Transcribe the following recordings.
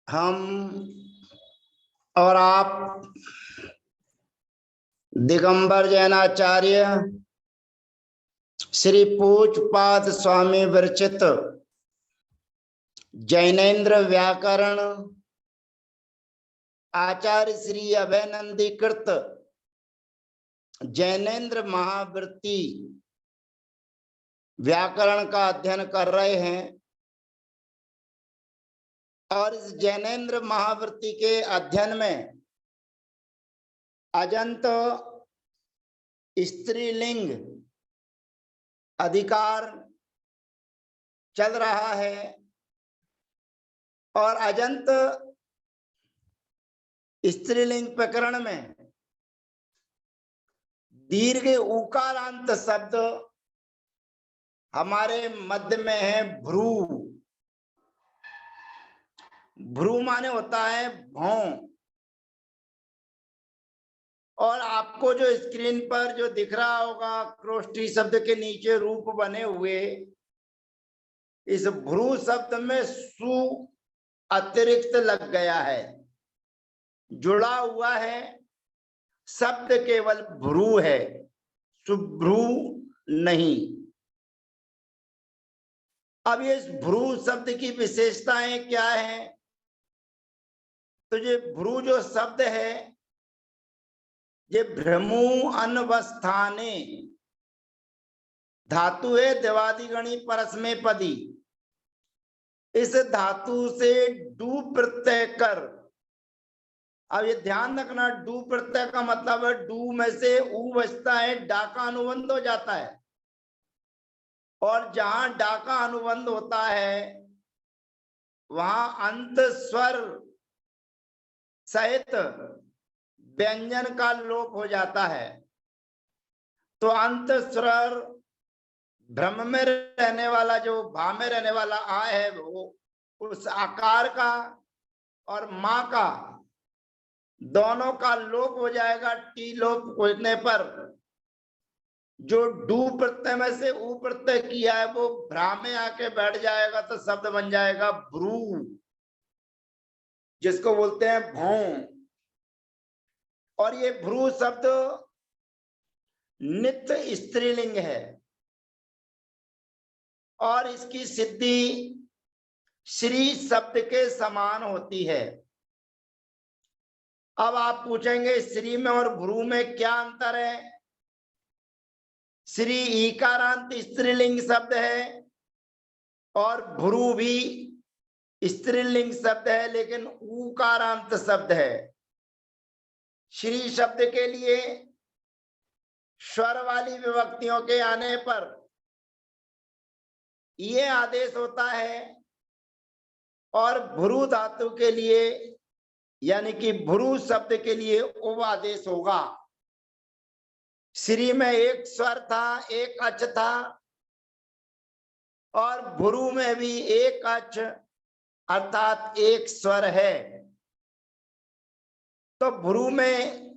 हम और आप दिगंबर जैनाचार्य श्री पूज्यपाद स्वामी विरचित जैनेन्द्र व्याकरण आचार्य श्री अभयनंदीकृत जैनेन्द्र महावृत्ति व्याकरण का अध्ययन कर रहे हैं और इस जैनेन्द्र महावृत्ति के अध्ययन में अजंत स्त्रीलिंग अधिकार चल रहा है और अजंत स्त्रीलिंग प्रकरण में दीर्घ उकारांत शब्द हमारे मध्य में है भ्रू। भ्रू माने होता है भौं। और आपको जो स्क्रीन पर जो दिख रहा होगा क्रोष्टी शब्द के नीचे रूप बने हुए, इस भ्रू शब्द में सु अतिरिक्त लग गया है, जुड़ा हुआ है। शब्द केवल भ्रू है, सुभ्रू नहीं। अब ये भ्रू शब्द की विशेषताएं क्या है? तो ये भ्रू जो शब्द है ये भ्रमु अनवस्थाने धातु है, देवादिगणी परस्मै पदी। इस धातु से डू प्रत्यय कर, अब ये ध्यान रखना, डू प्रत्यय का मतलब है डू में से ऊ बचता है, डा का अनुबंध हो जाता है। और जहां डा का अनुबंध होता है वहां अंत स्वर सहित व्यंजन का लोप हो जाता है। तो अंत स्वर भ्रम में रहने वाला, जो भा में रहने वाला आ है, वो उस आकार का और मां का दोनों का लोप हो जाएगा। टी लोप होने पर जो डू प्रत्यय में से ऊ प्रत्यय किया है वो भ्रा में आके बैठ जाएगा, तो शब्द बन जाएगा भ्रू, जिसको बोलते हैं भौं। और ये भ्रू शब्द नित्य स्त्रीलिंग है और इसकी सिद्धि श्री शब्द के समान होती है। अब आप पूछेंगे श्री में और भ्रू में क्या अंतर है? श्री ईकारांत स्त्रीलिंग शब्द है और भ्रू भी स्त्रीलिंग शब्द है, लेकिन ऊकारांत शब्द है। श्री शब्द के लिए स्वर वाली विभक्तियों के आने पर ये आदेश होता है और भ्रू धातु के लिए यानी कि भ्रू शब्द के लिए उप आदेश होगा। श्री में एक स्वर था, एक अच था, और भ्रू में भी एक अच अर्थात एक स्वर है। तो भ्रू में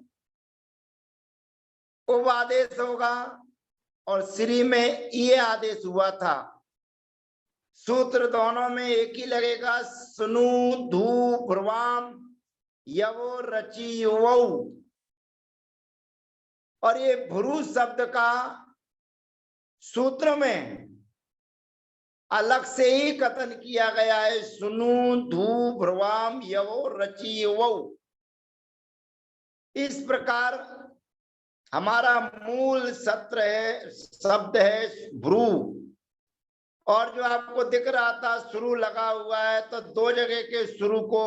उप आदेश होगा और श्री में ये आदेश हुआ था। सूत्र दोनों में एक ही लगेगा, सुनु धू भ्रुवाम यवो रची वौ। और ये भ्रू शब्द का सूत्र में अलग से ही कथन किया गया है, सुनु धू भ्रुवाम यवो रची वौ। इस प्रकार हमारा मूल सत्र है, शब्द है भ्रू। और जो आपको दिख रहा था शुरू लगा हुआ है, तो दो जगह के शुरू को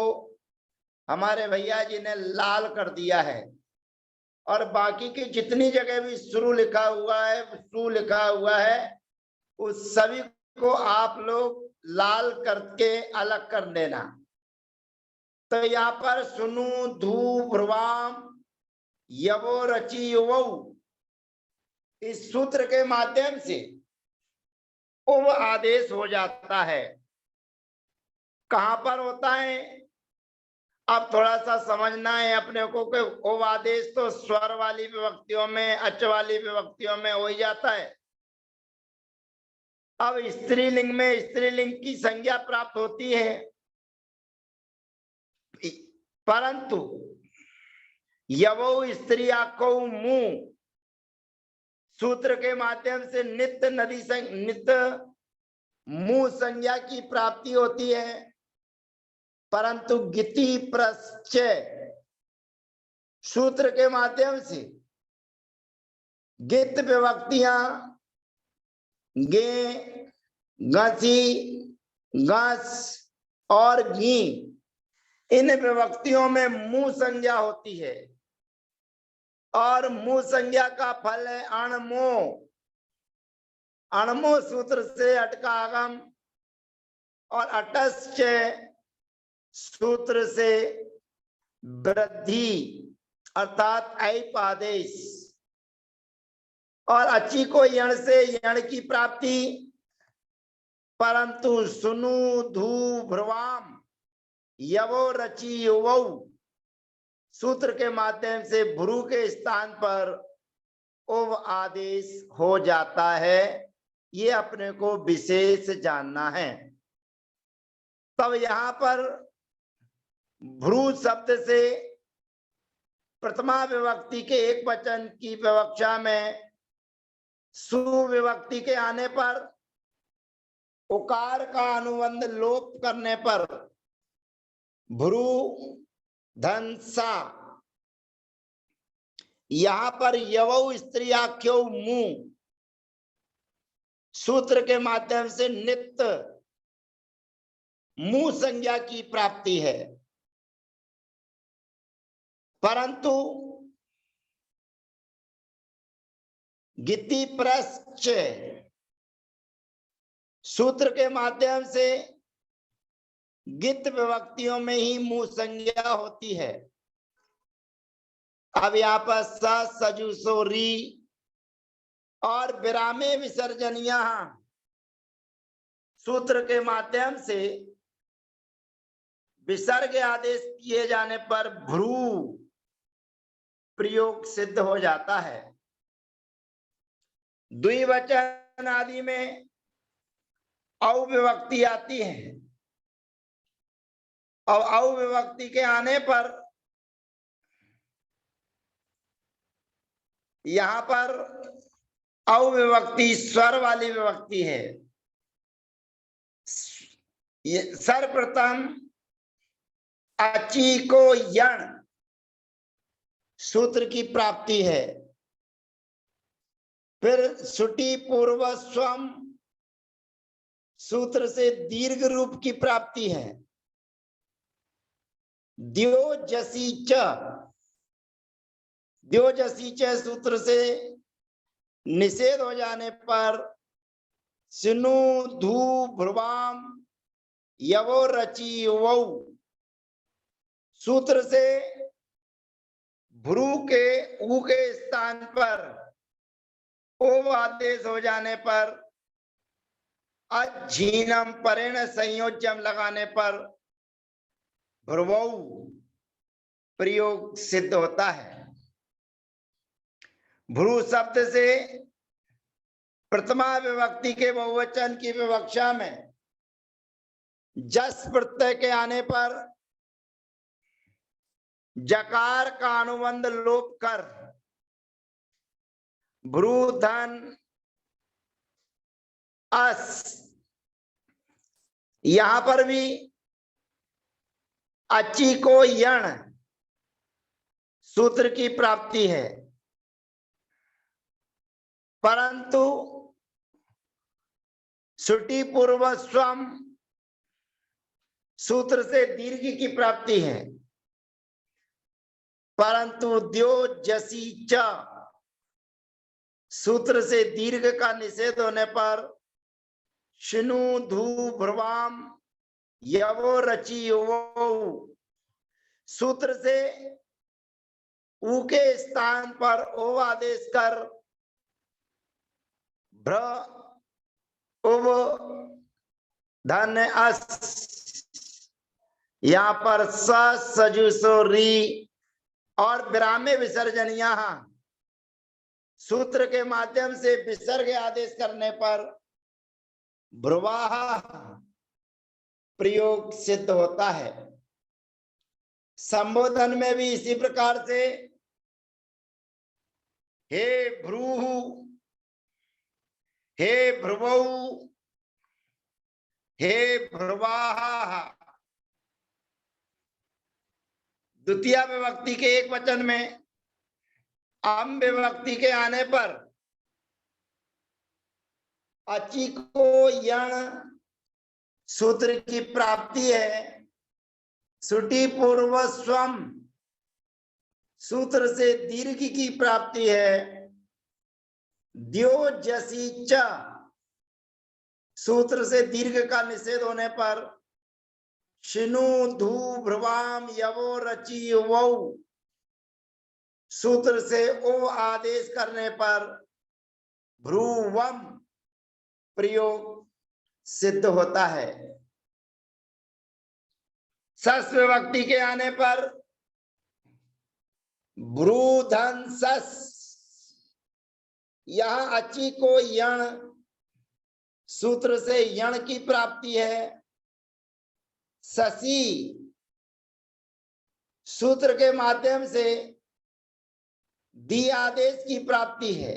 हमारे भैया जी ने लाल कर दिया है और बाकी की जितनी जगह भी शुरू लिखा हुआ है, शू लिखा हुआ है, उस सभी को आप लोग लाल करके अलग कर देना। तो यहाँ पर सुनु धू भ्रुवाम यवो रची वौ, इस सूत्र के माध्यम से उप आदेश हो जाता है। कहां पर होता है? अब थोड़ा सा समझना है अपने को कि उप आदेश तो स्वर वाली विभक्तियों में, अच वाली विभक्तियों में हो ही जाता है। अब स्त्रीलिंग में स्त्रीलिंग की संज्ञा प्राप्त होती है परंतु यवो स्त्रिया को मुंह सूत्र के माध्यम से नित्य नित्य मुंह संज्ञा की प्राप्ति होती है, परंतु गिति प्रश्चय सूत्र के माध्यम से गित विभक्तियां गे, गसी, गस और गी, इन विभक्तियों में मुंह संज्ञा होती है और मुंह संज्ञा का फल है अणमो। अणमो सूत्र से अटका आगम और अटश्च सूत्र से वृद्धि अर्थात ऐप आदेश, और अची को यण से यण की प्राप्ति, परंतु सुनु धू भ्रुवाम यवो रची युवौ सूत्र के माध्यम से भ्रू के स्थान पर उव आदेश हो जाता है। ये अपने को विशेष जानना है। तब यहां पर भ्रू शब्द से प्रथमा विभक्ति के एक वचन की विवक्षा में सुविभक्ति के आने पर उकार का अनुबंध लोप करने पर भ्रू धनसा, यहां पर यवौ स्त्रियाख्यो मुंह सूत्र के माध्यम से नित्य मुंह संज्ञा की प्राप्ति है, परंतु गिति प्रश्चय सूत्र के माध्यम से गित विभक्तियों में ही मुंह संज्ञा होती है। अब यहाँ पर सजु री और विरामे विसर्जनिया सूत्र के माध्यम से विसर्ग आदेश किए जाने पर भ्रू प्रयोग सिद्ध हो जाता है। द्विवचन आदि में औ विभक्ति आती है और औ विभक्ति के आने पर यहां पर औ विभक्ति स्वर वाली विभक्ति है। सर्वप्रथम अची को यण सूत्र की प्राप्ति है, फिर सुटी पूर्व स्वम सूत्र से दीर्घ रूप की प्राप्ति है। द्योजसी च सूत्र से निषेध हो जाने पर सिनु धू भ्रुवाम यवो रची वौ सूत्र से भ्रू के ऊ के स्थान पर ओ आदेश हो जाने पर अझीनम परेण संयोज्यम लगाने पर भ्रुवौ प्रयोग सिद्ध होता है। भ्रू शब्द से प्रथमा विभक्ति के बहुवचन की विवक्षा में जस प्रत्यय के आने पर जकार का अनुबंध लोप कर भ्रू धन अस, यहां पर भी अची को यण सूत्र की प्राप्ति है, परंतु सुटी पूर्व स्वम सूत्र से दीर्घ की प्राप्ति है, परंतु द्योजसी च सूत्र से दीर्घ का निषेध होने पर शिनु धू भ्रुवाम यवो रची युवो सूत्र से ऊ के स्थान पर ओ आदेश कर भ्र उव धन अस, यहाँ पर सजु री और विरामे विसर्जनिया सूत्र के माध्यम से विसर्ग आदेश करने पर भ्रुवाह प्रयोग सिद्ध होता है। संबोधन में भी इसी प्रकार से हे भ्रूः, हे भ्रुवौ, हे भ्रुवाः। द्वितीय विभक्ति के एक वचन में अम विभक्ति के आने पर अचि को यण सूत्र की प्राप्ति है। सुटी पूर्व स्वम सूत्र से दीर्घ की प्राप्ति है। द्योजसी च सूत्र से दीर्घ का निषेध होने पर शिनु धू भ्रुवाम यवो रचि वौ सूत्र से ओ आदेश करने पर भ्रुवम प्रयोग सिद्ध होता है। सस विभक्ति के आने पर ब्रूधन सस, यहां अचि को यण सूत्र से यण की प्राप्ति है। ससी सूत्र के माध्यम से दी आदेश की प्राप्ति है।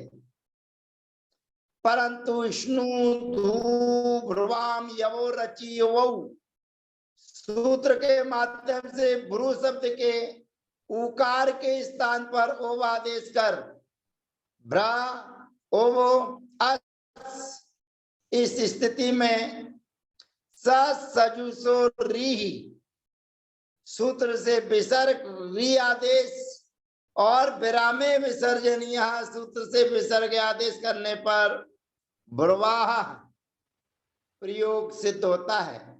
परंतु विष्णु धू भ्रुवाम यवो रचि वौ सूत्र के माध्यम से भ्रू शब्द के उकार के स्थान पर ओ आदेश कर भ्रा ओवो अस, इस स्थिति में सजुसो री सूत्र से विसर्ग री आदेश और विरामे विसर्जनीय सूत्र से विसर्ग आदेश करने पर भ्रुवाह प्रयोग सिद्ध होता है।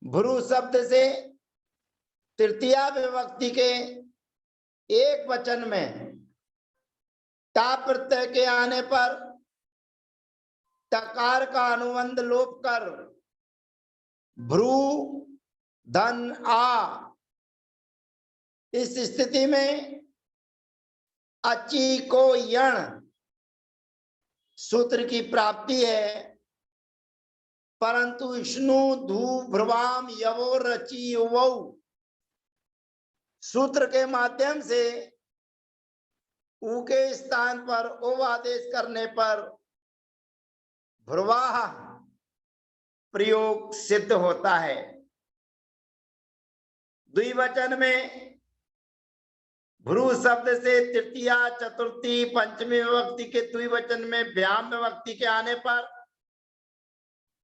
भ्रू शब्द से तृतीय विभक्ति के एक वचन में टा प्रत्यय के आने पर टकार का अनुबंध लोप कर भ्रू धन आ, इस स्थिति में अचि को यण सूत्र की प्राप्ति है। परंतु विष्णु धू भ्रुवाम यवो रचि वौ सूत्र के माध्यम से ऊ के स्थान पर ओ आदेश करने पर भ्रुवाह प्रयोग सिद्ध होता है। द्विवचन में भ्रू शब्द से तृतीय चतुर्थी पंचमी विभक्ति के द्विवचन में व्याम विभक्ति के आने पर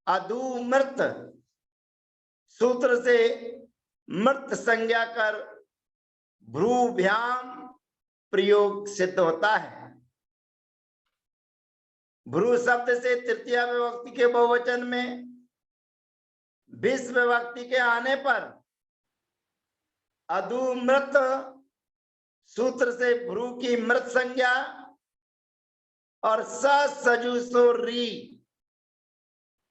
अधुमृत सूत्र से मृत संज्ञा कर भ्रूभ्याम प्रयोग सिद्ध होता है। भ्रू शब्द से तृतीय विभक्ति के बहुवचन में विस विभक्ति के आने पर अधुमृत सूत्र से भ्रू की मृत संज्ञा और सजुसो री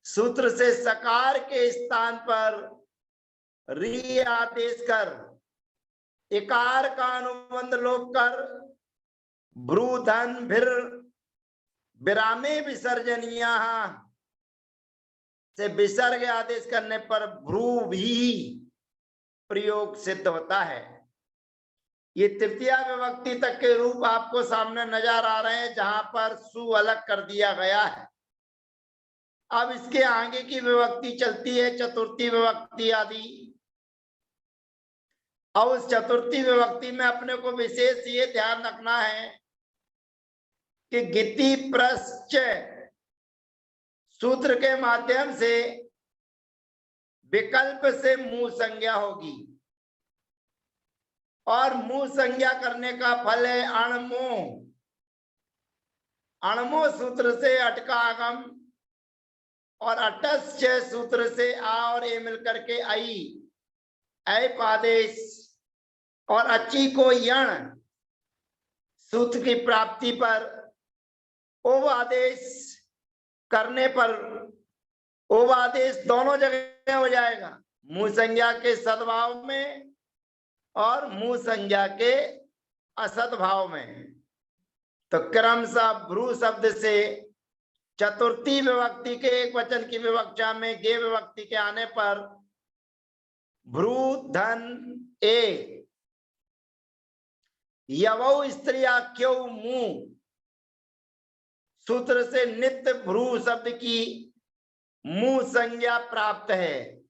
सूत्र से सकार के स्थान पर री आदेश कर इकार का अनुबंध लोप कर भ्रूधन भिर विरामे विसर्जनीय से विसर्ग आदेश करने पर भ्रू भी प्रयोग सिद्ध होता है। ये तृतीय विभक्ति तक के रूप आपको सामने नजर आ रहे हैं, जहां पर सु अलग कर दिया गया है। अब इसके आगे की विभक्ति चलती है चतुर्थी विभक्ति आदि। और उस चतुर्थी विभक्ति में अपने को विशेष ये ध्यान रखना है कि गिति प्रश्च सूत्र के माध्यम से विकल्प से मुंह संज्ञा होगी और मुंह संज्ञा करने का फल है अणमो। अणमो सूत्र से अटका आगम और अटस्य सूत्र से आ और ए मिलकर के आई ऐप आदेश और अची को यण सूत्र की प्राप्ति पर ओव आदेश करने पर ओव आदेश दोनों जगह हो जाएगा, मुंह संज्ञा के सद्भाव में और मुंह संज्ञा के असद्भाव में। तो क्रमशः भ्रू शब्द से चतुर्थी विभक्ति के एक वचन की विवक्षा में गे विभक्ति के आने पर भ्रू धन ए यवौ स्त्रियाख्यो मुंह सूत्र से नित्य भ्रू शब्द की मुंह संज्ञा प्राप्त है,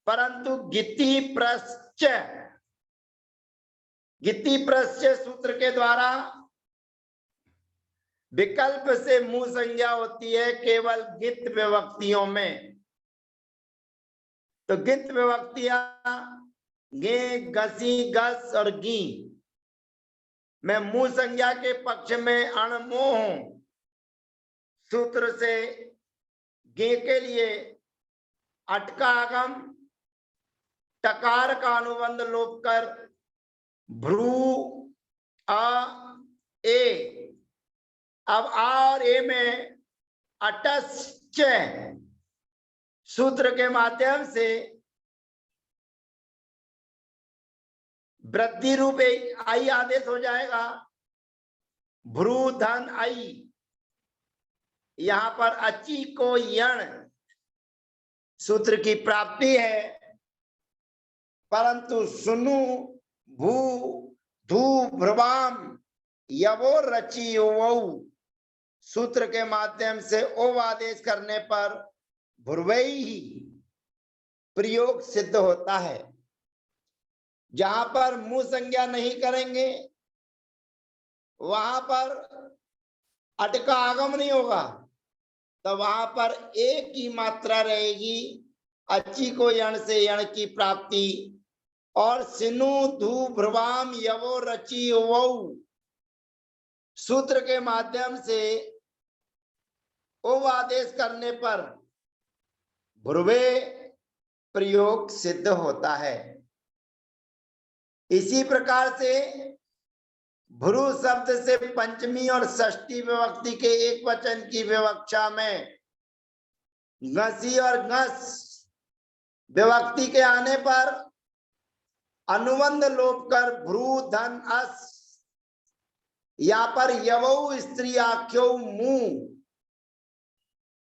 परंतु गिति प्रश्च सूत्र के द्वारा विकल्प से मुंह संज्ञा होती है केवल गित विभक्तियों में। तो गित विभक्तियां गे, गसी, गस और गी में मुंह संज्ञा के पक्ष में अणमोह सूत्र से गे के लिए अटका आगम टकार का अनुबंध लोप कर भ्रू अ ए, अब आ और ए में अटश्च सूत्र के माध्यम से वृद्धि रूप आई आदेश हो जाएगा। भ्रू धन आई, यहां पर अची को यण सूत्र की प्राप्ति है, परंतु सुनु भू धू भ्रुवाम यवो रची ओवौ सूत्र के माध्यम से ओव आदेश करने पर भ्रुवई ही प्रयोग सिद्ध होता है। जहां पर मुंह संज्ञा नहीं करेंगे वहां पर अटका आगम नहीं होगा, तो वहां पर एक ही मात्रा रहेगी, अच्छी को यण से यण की प्राप्ति, और सिनु धू भ्रुवाम यवो रची ओवौ सूत्र के माध्यम से ओव आदेश करने पर भ्रुवे प्रयोग सिद्ध होता है। इसी प्रकार से भ्रू शब्द से पंचमी और षष्ठी विभक्ति के एक वचन की विवक्षा में गसी और गस विभक्ति के आने पर अनुबंध लोप कर भ्रू धन अस, यहाँ पर यवौ स्त्री आख्यो मुंह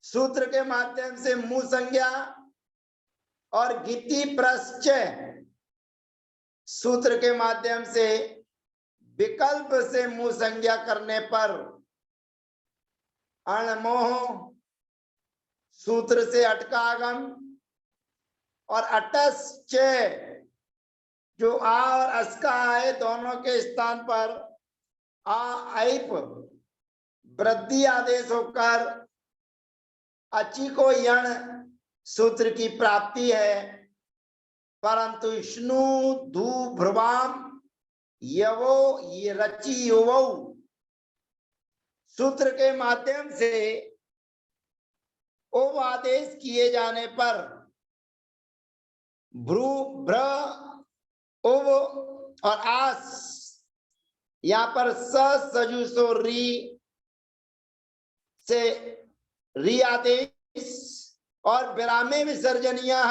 सूत्र के माध्यम से मुंह संज्ञा और गिति प्रश्च सूत्र के माध्यम से विकल्प से मुंह संज्ञा करने पर अणमोह सूत्र से अटका आगम और अटश्च जो आ और अस्का है दोनों के स्थान पर आ ऐप वृद्धि आदेश होकर अची को यण सूत्र की प्राप्ति है, परंतु स्नु धू भ्रुवाम यवो ये रची युवौ सूत्र के माध्यम से ओव आदेश किए जाने पर भ्रू भ्र ओव और आस, यहाँ पर सजुसो री से री आदेश और विरामे विसर्जनिया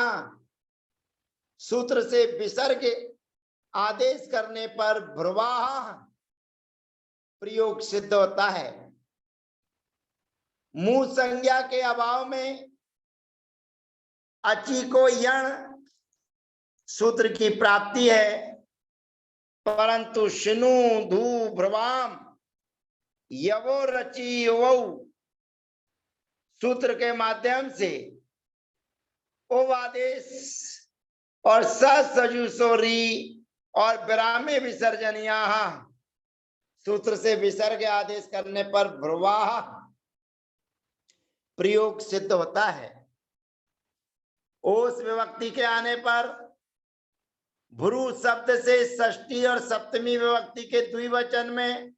सूत्र से विसर्ग आदेश करने पर भ्रुवाह प्रयोग सिद्ध होता है। मुंह संज्ञा के अभाव में अची को यण सूत्र की प्राप्ति है, परंतु शिनु धू भ्रुवाम यवो रची युवौ सूत्र के माध्यम से ओव आदेश और सजुसोरी और विरामे विसर्जनिया सूत्र से विसर्ग आदेश करने पर भ्रुवाह प्रयोग सिद्ध होता है। ओस विभक्ति के आने पर भ्रू शब्द से षष्ठी और सप्तमी विभक्ति के द्विवचन में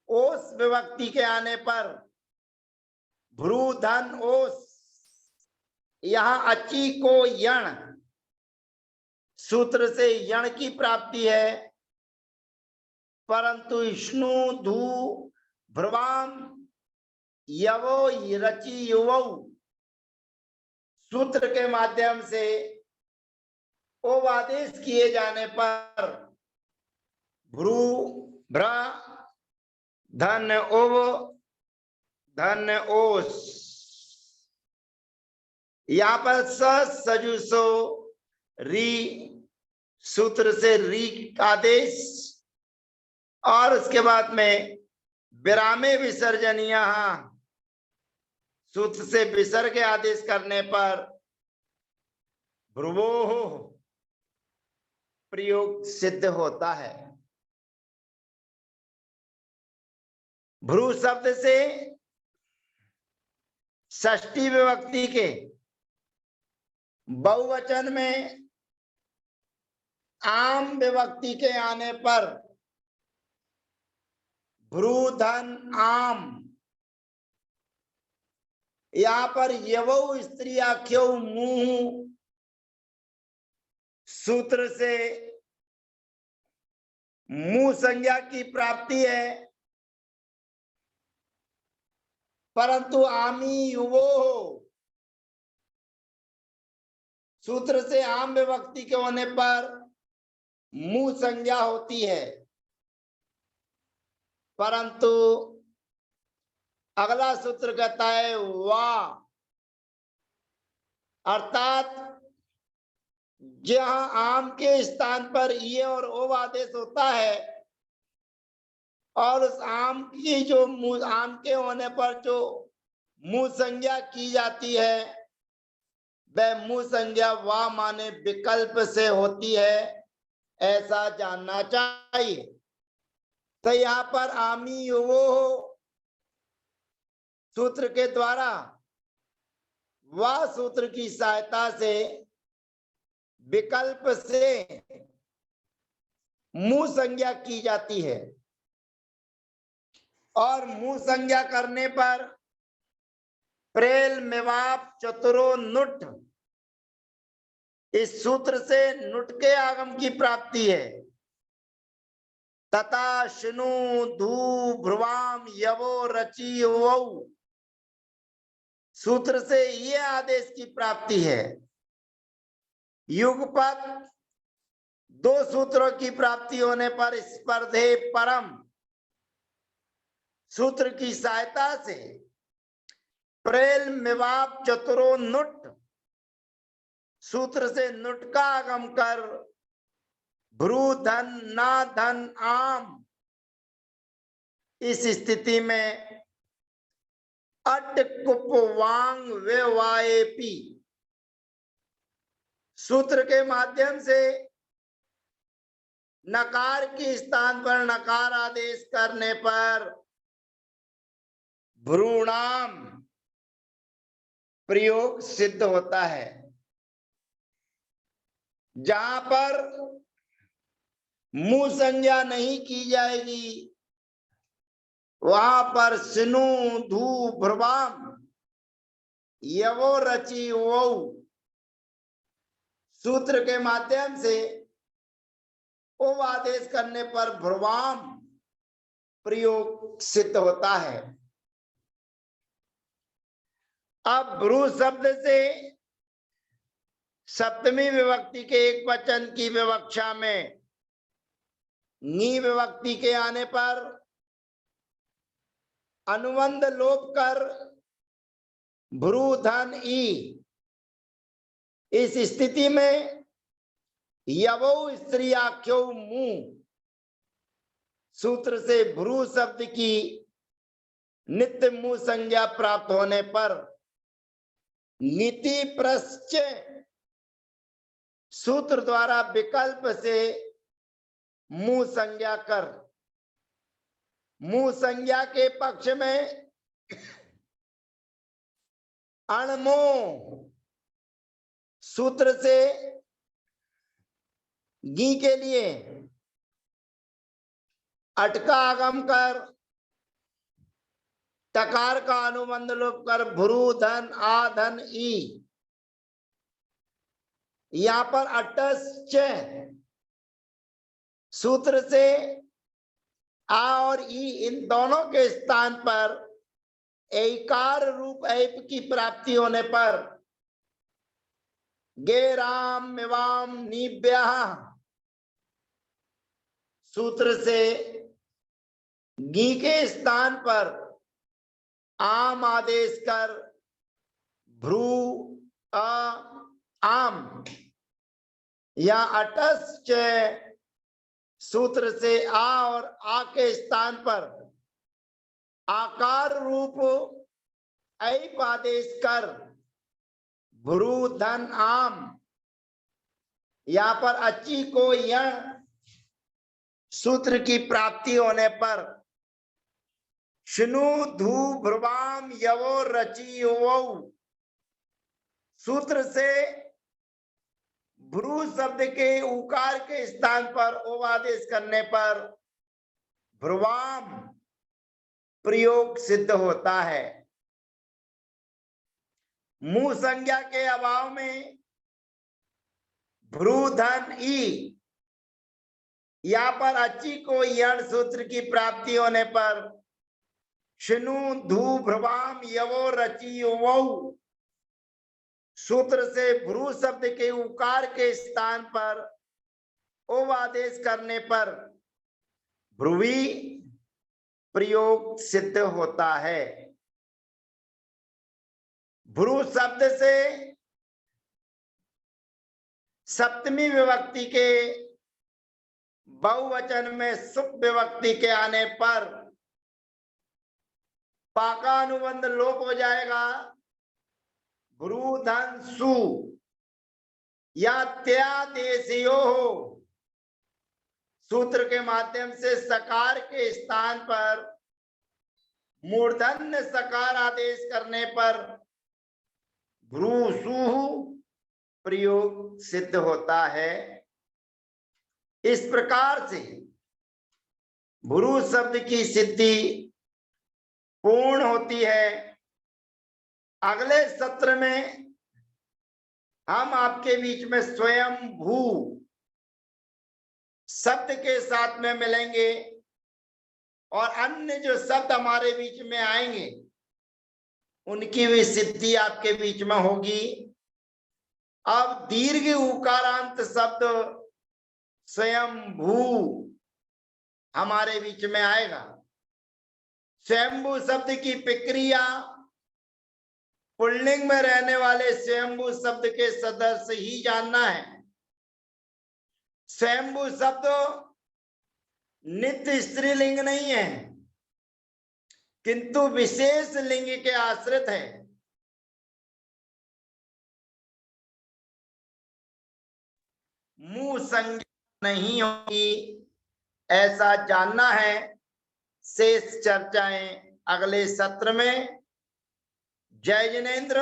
ओस विभक्ति के आने पर भ्रू धन ओस, यहाँ अची को यण सूत्र से यण की प्राप्ति है, परंतु स्नु धू भ्रुवाम यवो रची युवौ सूत्र के माध्यम से ओव आदेश किए जाने पर भ्रू भ्र धन ओव धन ओस यहाँ पर सजुसो री सूत्र से री आदेश और उसके बाद में विरामे विसर्जनीय सूत्र से विसर्ग आदेश करने पर भ्रुवो प्रयोग सिद्ध होता है। भ्रू शब्द से षष्ठी विभक्ति के बहुवचन में आम विभक्ति के आने पर भ्रूधन आम, यहाँ पर यवौ स्त्री आख्यो मुंह सूत्र से मुंह संज्ञा की प्राप्ति है, परंतु आमी युवो सूत्र से आम विभक्ति के होने पर मुंह संज्ञा होती है। परंतु अगला सूत्र कहता है वा, अर्थात जहां आम के स्थान पर ये और ओ आदेश होता है और उस आम की जो आम के होने पर जो मुंह संज्ञा की जाती है वह मुंह संज्ञा वा माने विकल्प से होती है, ऐसा जानना चाहिए। तो यहाँ पर आमी युवो सूत्र के द्वारा वा सूत्र की सहायता से विकल्प से मुंह संज्ञा की जाती है और मुंह संज्ञा करने पर प्रेल मेवाप चतुरो नुट, इस सूत्र से नुट के आगम की प्राप्ति है। तथा शिनु धू भ्रुवाम यवो रचि वौ सूत्र से ये आदेश की प्राप्ति है। युगपत दो सूत्रों की प्राप्ति होने पर स्पर्धे परम सूत्र की सहायता से प्रेल मेवाप चतुरो नुट सूत्र से नुट का आगम कर भ्रू धन ना धन आम, इस स्थिति में अट कुप वांग वेवाएपी सूत्र के माध्यम से नकार के स्थान पर नकार आदेश करने पर भ्रूणाम प्रयोग सिद्ध होता है। जहां पर मुंह संज्ञा नहीं की जाएगी वहां पर सिनु धू भ्रुवाम यवो रचि वौ सूत्र के माध्यम से ओ आदेश करने पर भ्रुवाम प्रयोग सिद्ध होता है। अब भ्रू शब्द से सप्तमी विभक्ति के एक वचन की विवक्षा में नी विभक्ति के आने पर अनुबंध लोप कर भ्रू धन ई, इस स्थिति में यवो स्त्री आख्यो मुंह सूत्र से भ्रू शब्द की नित्य मुंह संज्ञा प्राप्त होने पर नीति प्रश्चय सूत्र द्वारा विकल्प से मुंह संज्ञा कर मुंह संज्ञा के पक्ष में अणमो सूत्र से गी के लिए अटका आगम कर टकार का अनुबंध लोप कर भ्रू धन आ धन ई, यहां पर अटश्च सूत्र से आ और ई इन दोनों के स्थान पर एकार रूप ऐप की प्राप्ति होने पर गे राम मिवाम निब्या सूत्र से गी के स्थान पर आम आदेश कर भ्रू आम या अटच सूत्र से आ और आ के स्थान पर आकार रूप ऐप आदेश कर भ्रू धन आम, यहाँ पर अची को यण सूत्र की प्राप्ति होने पर शिनु धू भ्रुवाम यवो रची युवौ सूत्र से भ्रू शब्द के उकार के स्थान पर ओ आदेश करने पर भ्रुवाम प्रयोग सिद्ध होता है। मुंह संज्ञा के अभाव में भ्रू धन ई, यहाँ पर अची को यण सूत्र की प्राप्ति होने पर शिनु धू भ्रुवाम यवो रची युवौ सूत्र से भ्रू शब्द के उकार के स्थान पर ओ आदेश करने पर भ्रुवी प्रयोग सिद्ध होता है। भ्रू शब्द से सप्तमी विभक्ति के बहुवचन में सुप विभक्ति के आने पर पाकानुबंध लोप हो जाएगा। भ्रू धन सु या त्यादेशयो हो सूत्र के माध्यम से सकार के स्थान पर मूर्धन्य सकार आदेश करने पर भ्रू सु प्रयोग सिद्ध होता है। इस प्रकार से भ्रू शब्द की सिद्धि पूर्ण होती है। अगले सत्र में हम आपके बीच में स्वयं भू शब्द के साथ में मिलेंगे और अन्य जो शब्द हमारे बीच में आएंगे उनकी भी सिद्धि आपके बीच में होगी। अब दीर्घ उकारांत शब्द स्वयं भू हमारे बीच में आएगा। स्वयंभू शब्द की प्रक्रिया पुल्लिंग में रहने वाले स्वयंभू शब्द के सदस्य ही जानना है। स्वयंभू शब्द नित्य स्त्रीलिंग नहीं है किंतु विशेष लिंग के आश्रित है। मुंह संज्ञा नहीं होगी ऐसा जानना है। शेष चर्चाएं अगले सत्र में। जय जिनेन्द्र,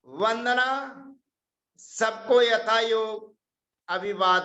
वंदना, सबको यथायोग अभिवादन।